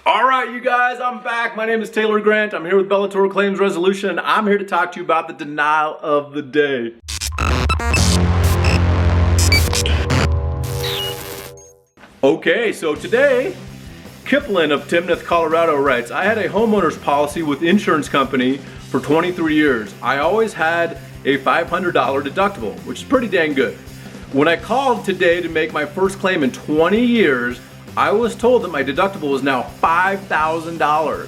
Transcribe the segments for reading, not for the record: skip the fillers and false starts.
All right, you guys, I'm back. My name is Taylor Grant. I'm here with Bellator Claims Resolution, and I'm here to talk to you about the denial of the day. Okay, so today, Kipling of Timnath, Colorado writes, I had a homeowner's policy with insurance company for 23 years. I always had a $500 deductible, which is pretty dang good. When I called today to make my first claim in 20 years, I was told that my deductible was now $5,000.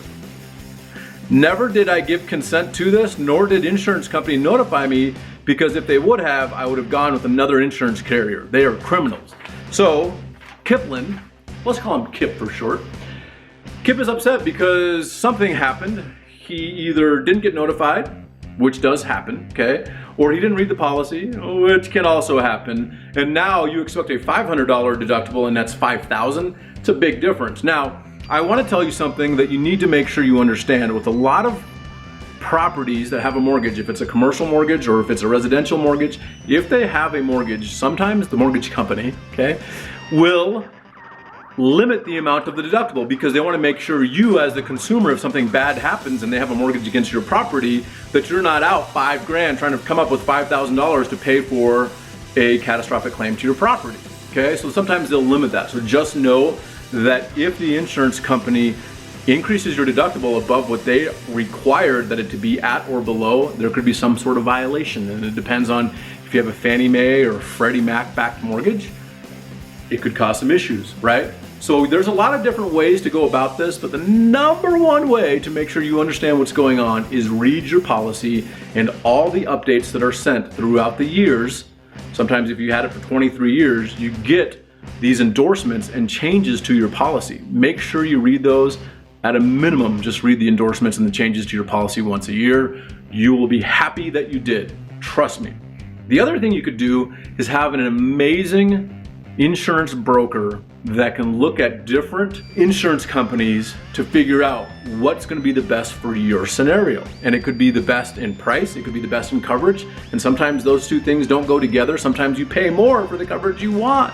Never did I give consent to this, nor did insurance company notify me, because if they would have, I would have gone with another insurance carrier. They are criminals. So, Kipling, let's call him Kip for short. Kip is upset because something happened. He either didn't get notified, which does happen, okay? Or he didn't read the policy, which can also happen. And now you expect a $500 deductible and that's $5,000. It's a big difference. Now, I want to tell you something that you need to make sure you understand. With a lot of properties that have a mortgage, if it's a commercial mortgage or if it's a residential mortgage, if they have a mortgage, sometimes the mortgage company, okay, will limit the amount of the deductible because they want to make sure you, as the consumer, if something bad happens and they have a mortgage against your property, that you're not out $5,000 trying to come up with $5,000 to pay for a catastrophic claim to your property. Okay, so sometimes they'll limit that. So just know that if the insurance company increases your deductible above what they required that it to be at or below, there could be some sort of violation, and it depends on if you have a Fannie Mae or Freddie Mac backed mortgage. It could cause some issues, right? So there's a lot of different ways to go about this, but the number one way to make sure you understand what's going on is read your policy and all the updates that are sent throughout the years. Sometimes if you had it for 23 years, you get these endorsements and changes to your policy. Make sure you read those. At a minimum, just read the endorsements and the changes to your policy once a year. You will be happy that you did. Trust me. The other thing you could do is have an amazing insurance broker that can look at different insurance companies to figure out what's going to be the best for your scenario. And it could be the best in price, it could be the best in coverage, and sometimes those two things don't go together. Sometimes you pay more for the coverage you want.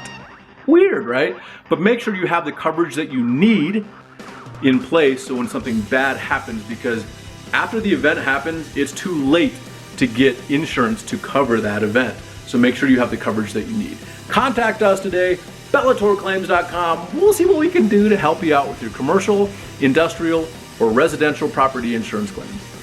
Weird, right? But make sure you have the coverage that you need in place so when something bad happens, because after the event happens, it's too late to get insurance to cover that event. So make sure you have the coverage that you need. Contact us today, bellatorclaims.com. We'll see what we can do to help you out with your commercial, industrial, or residential property insurance claims.